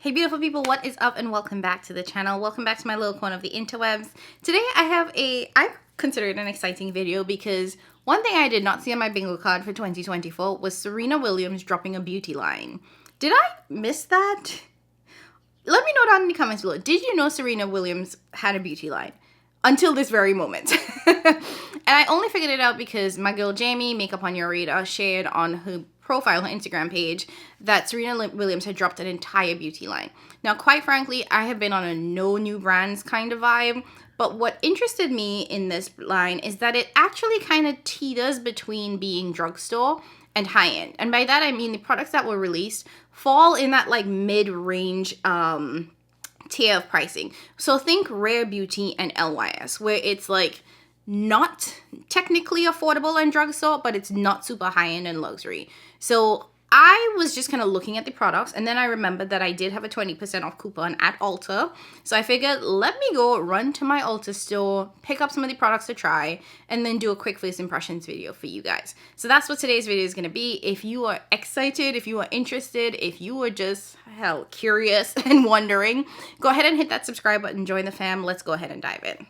Hey beautiful people, what is up and welcome back to the channel. Welcome back to my little corner of the interwebs. Today I consider it an exciting video because one thing I did not see on my bingo card for 2024 was Serena Williams dropping a beauty line. Did I miss that? Let me know down in the comments below. Did you know Serena Williams had a beauty line? Until this very moment. And I only figured it out because my girl Jamie, Makeup on Your Radar, shared on her profile, her Instagram page, that Serena Williams had dropped an entire beauty line. Now, quite frankly, I have been on a no new brands kind of vibe, but what interested me in this line is that it actually kind of teeters between being drugstore and high-end. And by that, I mean the products that were released fall in that like mid-range tier of pricing. So think Rare Beauty and LYS, where it's like not technically affordable and drugstore, but it's not super high-end and luxury. So I was just kind of looking at the products, and then I remembered that I did have a 20% off coupon at Ulta. So I figured, let me go run to my Ulta store, pick up some of the products to try, and then do a quick first impressions video for you guys. So that's what today's video is going to be. If you are excited, if you are interested, if you are just, hell, curious and wondering, go ahead and hit that subscribe button, join the fam. Let's go ahead and dive in.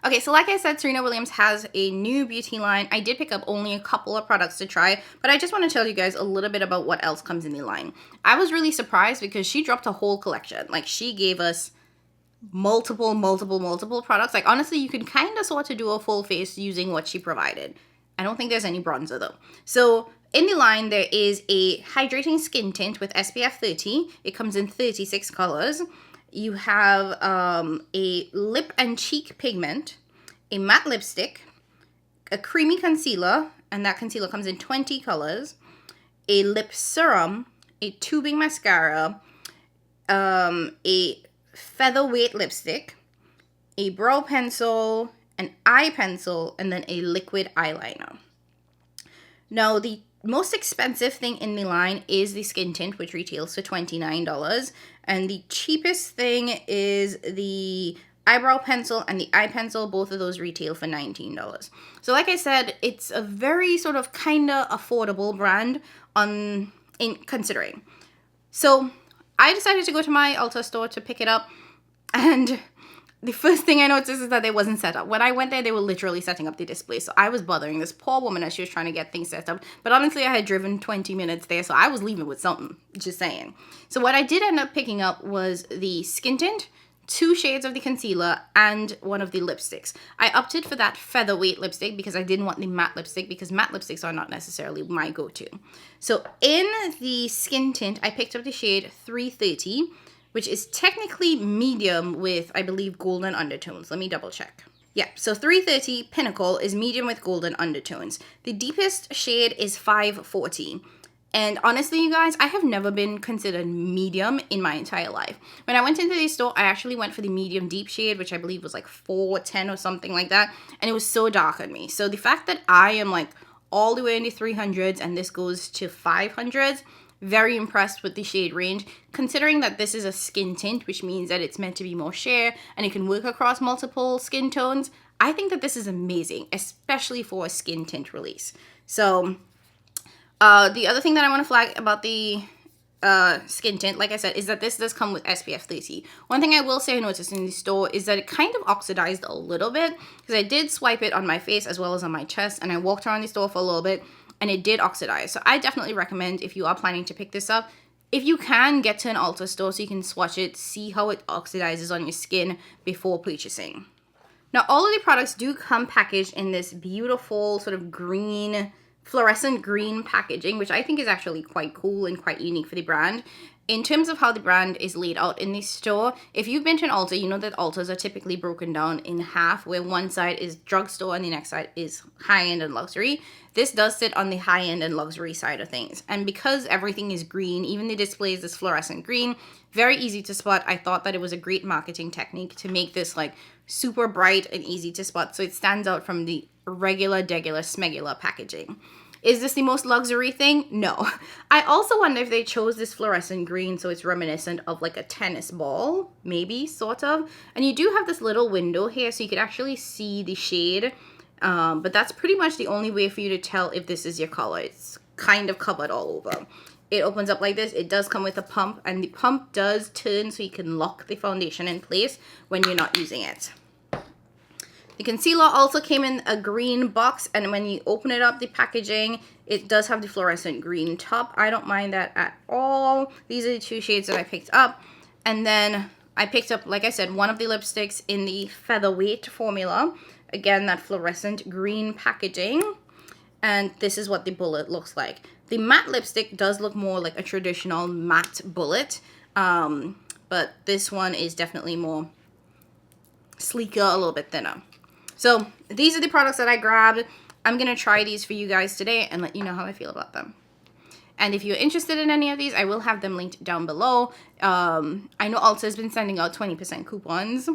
Okay, so like I said, Serena Williams has a new beauty line. I did pick up only a couple of products to try, but I just want to tell you guys a little bit about what else comes in the line. I was really surprised because she dropped a whole collection. Like, she gave us multiple products. Like, honestly, you can kind of sort of do a full face using what she provided. I don't think there's any bronzer, though. So in the line, there is a hydrating skin tint with SPF 30. It comes in 36 colors. You have a lip and cheek pigment, a matte lipstick, a creamy concealer, and that concealer comes in 20 colors, a lip serum, a tubing mascara, a featherweight lipstick, a brow pencil, an eye pencil, and then a liquid eyeliner. Now, the most expensive thing in the line is the skin tint, which retails for $29. And the cheapest thing is the eyebrow pencil and the eye pencil. Both of those retail for $19. So like I said, it's a very sort of kind of affordable brand in considering. So I decided to go to my Ulta store to pick it up, and the first thing I noticed is that it wasn't set up. When I went there, they were literally setting up the display. So I was bothering this poor woman as she was trying to get things set up. But honestly, I had driven 20 minutes there, so I was leaving with something, just saying. So what I did end up picking up was the skin tint, 2 shades of the concealer, and one of the lipsticks. I opted for that featherweight lipstick because I didn't want the matte lipstick, because matte lipsticks are not necessarily my go-to. So in the skin tint, I picked up the shade 330, which is technically medium with, I believe, golden undertones. Let me double check. Yeah, so 330 Pinnacle is medium with golden undertones. The deepest shade is 540. And honestly, you guys, I have never been considered medium in my entire life. When I went into the store, I actually went for the medium deep shade, which I believe was like 410 or something like that. And it was so dark on me. So the fact that I am like all the way in the 300s and this goes to 500s, very impressed with the shade range, considering that this is a skin tint, which means that it's meant to be more sheer and it can work across multiple skin tones. I think that this is amazing, especially for a skin tint release. So the other thing that I want to flag about the skin tint, like I said, is that this does come with SPF 30. One thing I will say I noticed in the store is that it kind of oxidized a little bit, because I did swipe it on my face as well as on my chest, and I walked around the store for a little bit, and it did oxidize. So I definitely recommend, if you are planning to pick this up, if you can, get to an Ulta store so you can swatch it, see how it oxidizes on your skin before purchasing. Now, all of the products do come packaged in this beautiful sort of green, fluorescent green packaging, which I think is actually quite cool and quite unique for the brand. In terms of how the brand is laid out in the store, if you've been to an Ulta, you know that Ultas are typically broken down in half, where one side is drugstore and the next side is high-end and luxury. This does sit on the high-end and luxury side of things. And because everything is green, even the display is this fluorescent green, very easy to spot. I thought that it was a great marketing technique to make this like super bright and easy to spot, so it stands out from the regular, smegular packaging. Is this the most luxury thing? No. I also wonder if they chose this fluorescent green so it's reminiscent of like a tennis ball, maybe, sort of. And you do have this little window here so you could actually see the shade, but that's pretty much the only way for you to tell if this is your color. It's kind of covered all over. it opens up like this. It does come with a pump, and the pump does turn so you can lock the foundation in place when you're not using it. The concealer also came in a green box, and when you open it up, the packaging, it does have the fluorescent green top. I don't mind that at all. These are the two shades that I picked up. And then I picked up, like I said, one of the lipsticks in the Featherweight formula. Again, that fluorescent green packaging. And this is what the bullet looks like. The matte lipstick does look more like a traditional matte bullet. But this one is definitely more sleeker, a little bit thinner. So these are the products that I grabbed. I'm going to try these for you guys today and let you know how I feel about them. And if you're interested in any of these, I will have them linked down below. I know Ulta has been sending out 20% coupons.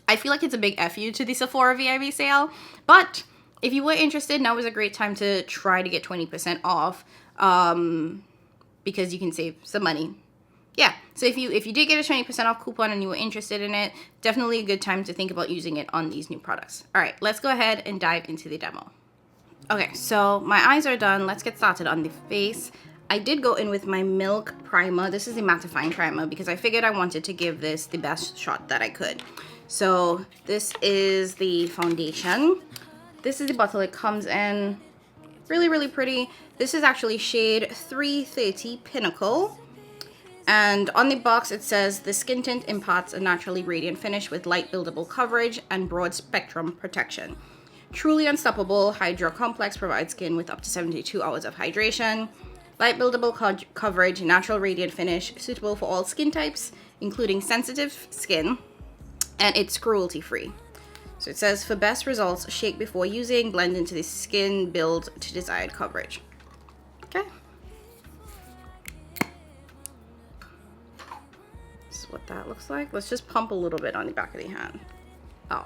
I feel like it's a big F you to the Sephora VIB sale. But if you were interested, now is a great time to try to get 20% off because you can save some money. Yeah, so if you did get a 20% off coupon and you were interested in it, definitely a good time to think about using it on these new products. All right, let's go ahead and dive into the demo. Okay, so my eyes are done. Let's get started on the face. I did go in with my Milk Primer. This is the mattifying primer because I figured I wanted to give this the best shot that I could. So this is the foundation. This is the bottle it comes in. Really, really pretty. This is actually shade 330 Pinnacle. And on the box, it says, the skin tint imparts a naturally radiant finish with light buildable coverage and broad spectrum protection. Truly unstoppable, Hydra Complex provides skin with up to 72 hours of hydration. Light buildable coverage, natural radiant finish, suitable for all skin types, including sensitive skin, and it's cruelty-free. So it says, for best results, shake before using, blend into the skin, build to desired coverage. Okay. What that looks like. Let's just pump a little bit on the back of the hand. Oh,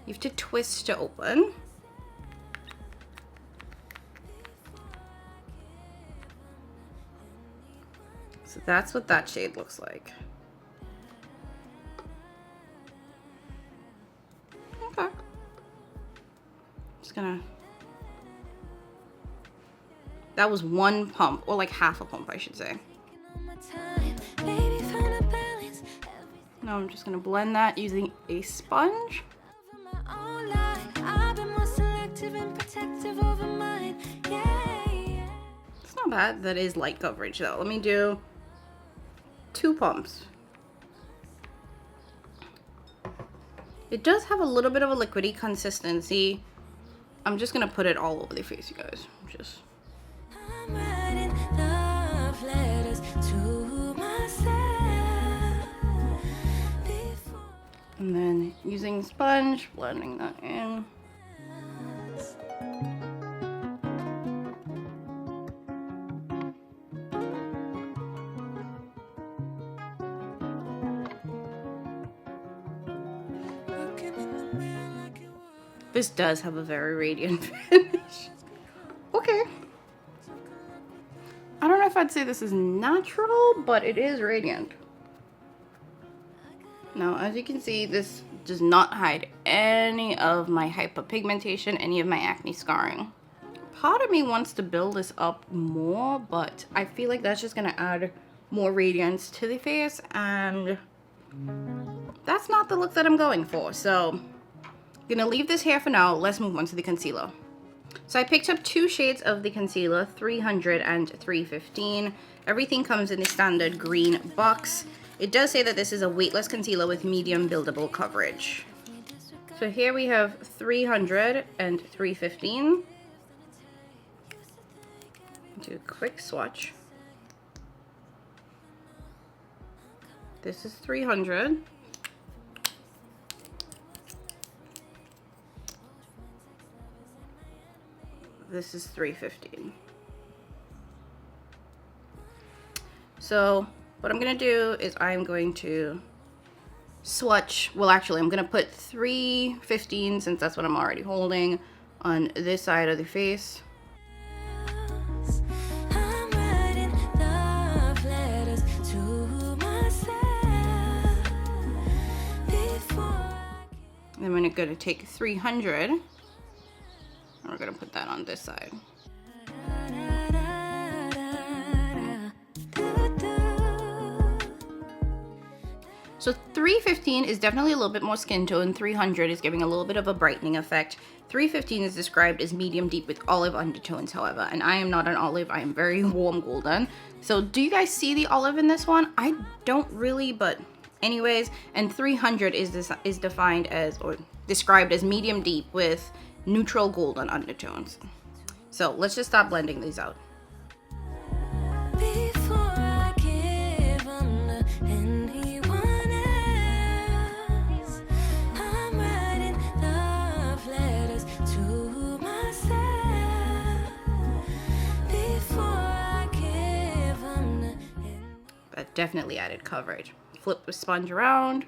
you have to twist to open. So that's what that shade looks like. Okay. Just gonna. That was one pump, or like half a pump, I should say. Now I'm just going to blend that using a sponge. It's not bad. That is light coverage though. Let me do 2 pumps. It does have a little bit of a liquidy consistency. I'm just going to put it all over the face, you guys. Just. And then using sponge, blending that in. This does have a very radiant finish. Okay. I don't know if I'd say this is natural, but it is radiant. Now, as you can see, this does not hide any of my hyperpigmentation, any of my acne scarring. Part of me wants to build this up more, but I feel like that's just gonna add more radiance to the face, and that's not the look that I'm going for. So I'm gonna leave this here for now. Let's move on to the concealer. So I picked up 2 shades of the concealer, 300 and 315. Everything comes in the standard green box. It does say that this is a weightless concealer with medium buildable coverage. So here we have 300 and 315. Do a quick swatch. This is 300. This is 315. So what I'm gonna do is I'm going to swatch, well actually I'm gonna put 315, since that's what I'm already holding, on this side of the face. Then we're gonna take 300 and we're gonna put that on this side. So 315 is definitely a little bit more skin tone. 300 is giving a little bit of a brightening effect. 315 is described as medium deep with olive undertones, however, and I am not an olive. I am very warm golden. So do you guys see the olive in this one? I don't really, but anyways. And 300 is defined as, or described as, medium deep with neutral golden undertones. So let's just stop blending these out. That definitely added coverage. Flip the sponge around.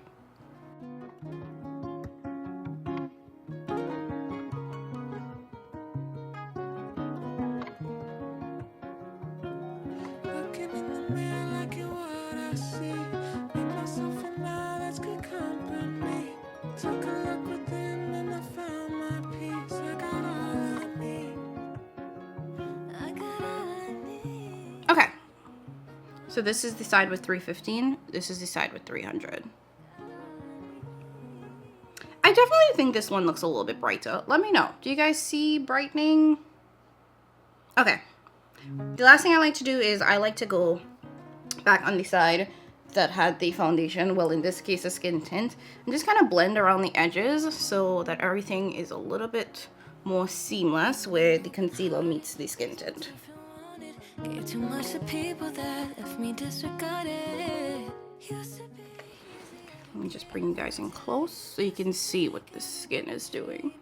Okay. So this is the side with 315. This is the side with 300. I definitely think this one looks a little bit brighter. Let me know. Do you guys see brightening? Okay. The last thing I like to do is I like to go back on the side that had the foundation. Well, in this case, a skin tint. And just kind of blend around the edges so that everything is a little bit more seamless where the concealer meets the skin tint. Gave too much to people that left me disregarded. Let me just bring you guys in close so you can see what the skin is doing.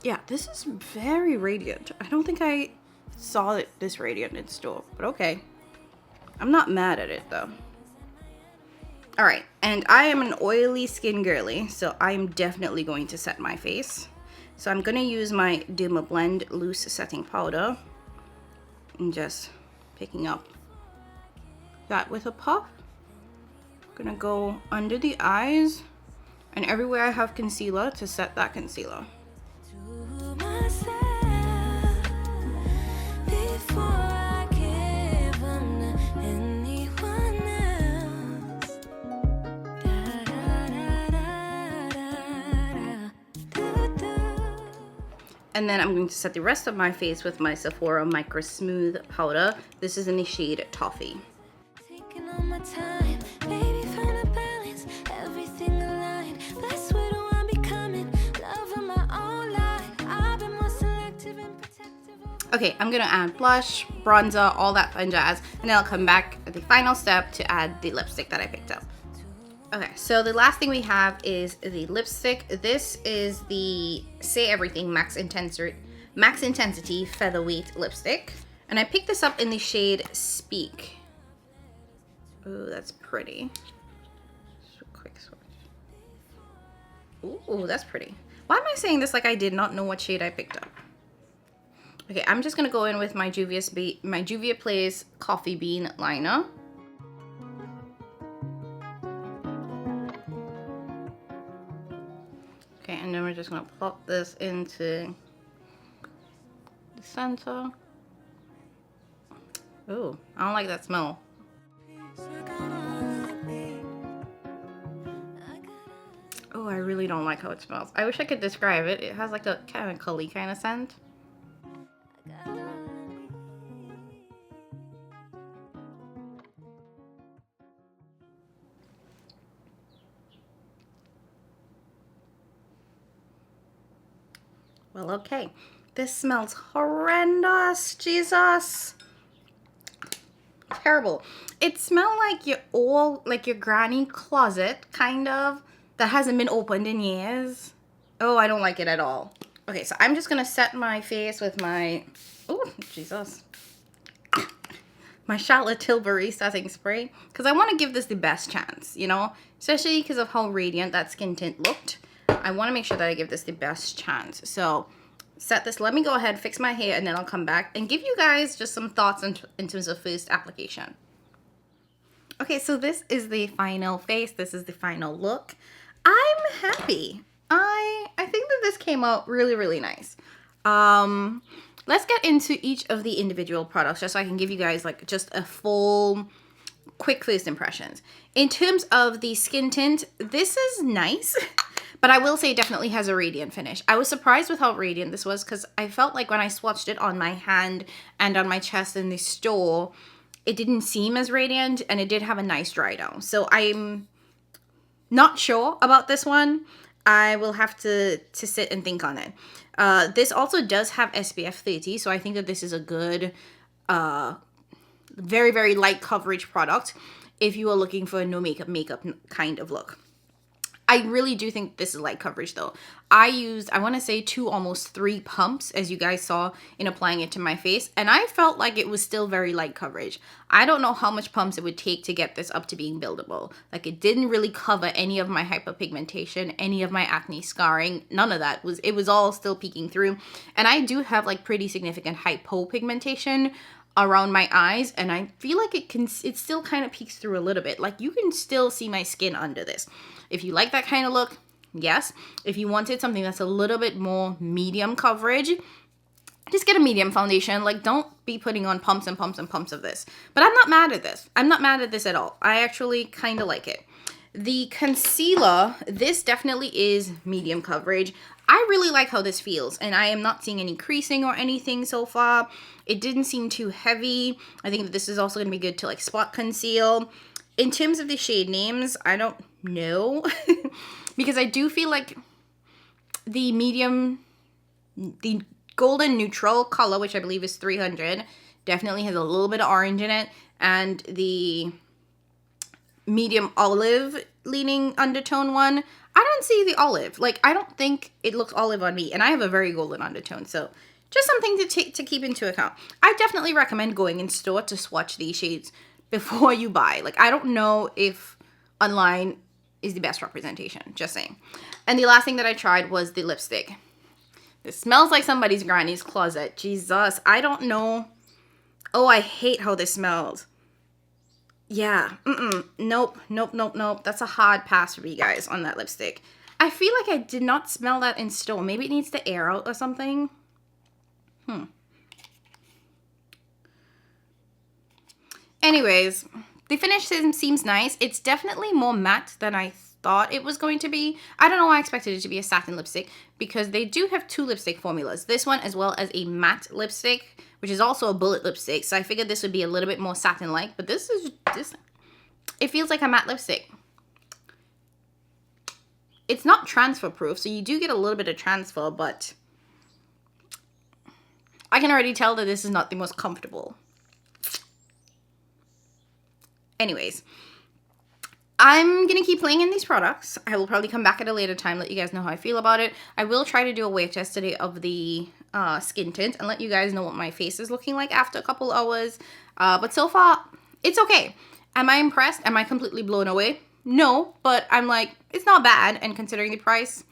Yeah, this is very radiant. I don't think I saw it this radiant in store, but okay. I'm not mad at it though. All right, and I am an oily skin girly, so I am definitely going to set my face. So I'm gonna use my Blend Loose Setting Powder and just picking up that with a puff. I'm gonna go under the eyes and everywhere I have concealer to set that concealer. And then I'm going to set the rest of my face with my Sephora Micro Smooth Powder. This is in the shade Toffee. Taking all my time, baby, find a balance, everything aligned. That's what I'm becoming, love of my own life. I've been more selective and protective. Okay, I'm gonna add blush, bronzer, all that fun jazz, and then I'll come back at the final step to add the lipstick that I picked up. Okay, so the last thing we have is the lipstick. This is the Say Everything Max Intensity Featherweight Lipstick. And I picked this up in the shade Speak. Ooh, that's pretty. Just a quick switch. Ooh, that's pretty. Why am I saying this like I did not know what shade I picked up? Okay, I'm just gonna go in with my Juvia Place Coffee Bean Liner. Okay, and then we're just gonna plop this into the center. Ooh, I don't like that smell. Oh, I really don't like how it smells. I wish I could describe it. It has like a chemical-y kind of scent. Well, okay. This smells horrendous. Jesus. Terrible. It smelled like your granny closet, kind of, that hasn't been opened in years. Oh, I don't like it at all. Okay, so I'm just gonna set my face with my, oh, Jesus. My Charlotte Tilbury setting spray, because I want to give this the best chance, you know, especially because of how radiant that skin tint looked. I want to make sure that I give this the best chance. So set this, let me go ahead, fix my hair, and then I'll come back and give you guys just some thoughts in terms of first application. Okay, so this is the final face. This is the final look. I'm happy. I think that this came out really, really nice. Let's get into each of the individual products just so I can give you guys like just a full quick first impressions. In terms of the skin tint, this is nice, but I will say it definitely has a radiant finish. I was surprised with how radiant this was because I felt like when I swatched it on my hand and on my chest in the store, it didn't seem as radiant, and it did have a nice dry down. So I'm not sure about this one. I will have to sit and think on it. This also does have SPF 30, so I think that this is a good, very, very light coverage product if you are looking for a no makeup kind of look. I really do think this is light coverage though. I used, I want to say 2, almost 3 pumps, as you guys saw in applying it to my face, and I felt like it was still very light coverage. I don't know how much pumps it would take to get this up to being buildable. Like, it didn't really cover any of my hyperpigmentation, any of my acne scarring, none of that. It was all still peeking through. And I do have like pretty significant hypopigmentation around my eyes, and I feel like it still kind of peeks through a little bit. Like, you can still see my skin under this. If you like that kind of look, yes. If you wanted something that's a little bit more medium coverage, just get a medium foundation. Like, don't be putting on pumps and pumps and pumps of this. But I'm not mad at this. I'm not mad at this at all. I actually kind of like it. The concealer, this definitely is medium coverage. I really like how this feels, and I am not seeing any creasing or anything so far. It didn't seem too heavy. I think that this is also going to be good to like spot conceal. In terms of the shade names, I don't know because I do feel like the golden neutral color, which I believe is 300, definitely has a little bit of orange in it, and the medium olive leaning undertone one, I don't see the olive. Like, I don't think it looks olive on me, and I have a very golden undertone, so just something to keep into account. I definitely recommend going in store to swatch these shades before you buy. Like, I don't know if online is the best representation, just saying. And the last thing that I tried was the lipstick. It smells like somebody's granny's closet. Jesus, I don't know. Oh, I hate how this smells. Yeah, nope. That's a hard pass for me, guys, on that lipstick. I feel like I did not smell that in store. Maybe it needs to air out or something. Anyways, the finish seems nice. It's definitely more matte than I thought it was going to be. I don't know why I expected it to be a satin lipstick, because they do have 2 lipstick formulas. This one as well as a matte lipstick, which is also a bullet lipstick. So I figured this would be a little bit more satin-like, but this, it feels like a matte lipstick. It's not transfer proof, so you do get a little bit of transfer, but I can already tell that this is not the most comfortable. Anyways, I'm going to keep playing in these products. I will probably come back at a later time, let you guys know how I feel about it. I will try to do a wave test today of the skin tint and let you guys know what my face is looking like after a couple hours. But so far, it's okay. Am I impressed? Am I completely blown away? No, but I'm like, it's not bad. And considering the price,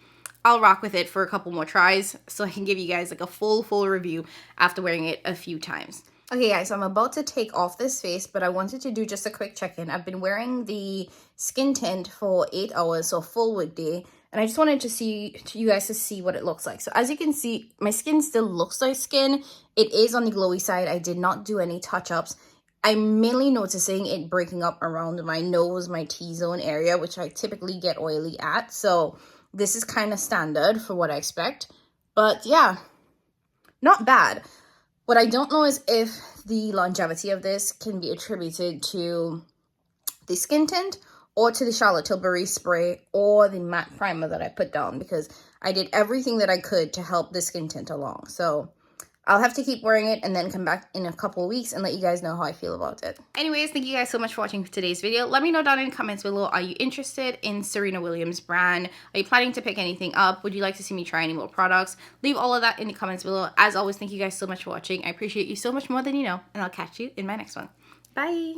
I'll rock with it for a couple more tries so I can give you guys like a full review after wearing it a few times. Okay guys, so I'm about to take off this face, but I wanted to do just a quick check-in. I've been wearing the skin tint for 8 hours, so a full weekday, and I just wanted to you guys to see what it looks like. So as you can see, my skin still looks like skin. It is on the glowy side. I did not do any touch-ups. I'm mainly noticing it breaking up around my nose, my T-zone area, which I typically get oily at. So this is kind of standard for what I expect. But yeah, not bad. What I don't know is if the longevity of this can be attributed to the skin tint or to the Charlotte Tilbury spray or the matte primer that I put down, because I did everything that I could to help the skin tint along. So I'll have to keep wearing it and then come back in a couple of weeks and let you guys know how I feel about it. Anyways, thank you guys so much for watching today's video. Let me know down in the comments below, are you interested in Serena Williams brand? Are you planning to pick anything up? Would you like to see me try any more products? Leave all of that in the comments below. As always, thank you guys so much for watching. I appreciate you so much more than you know, and I'll catch you in my next one. Bye!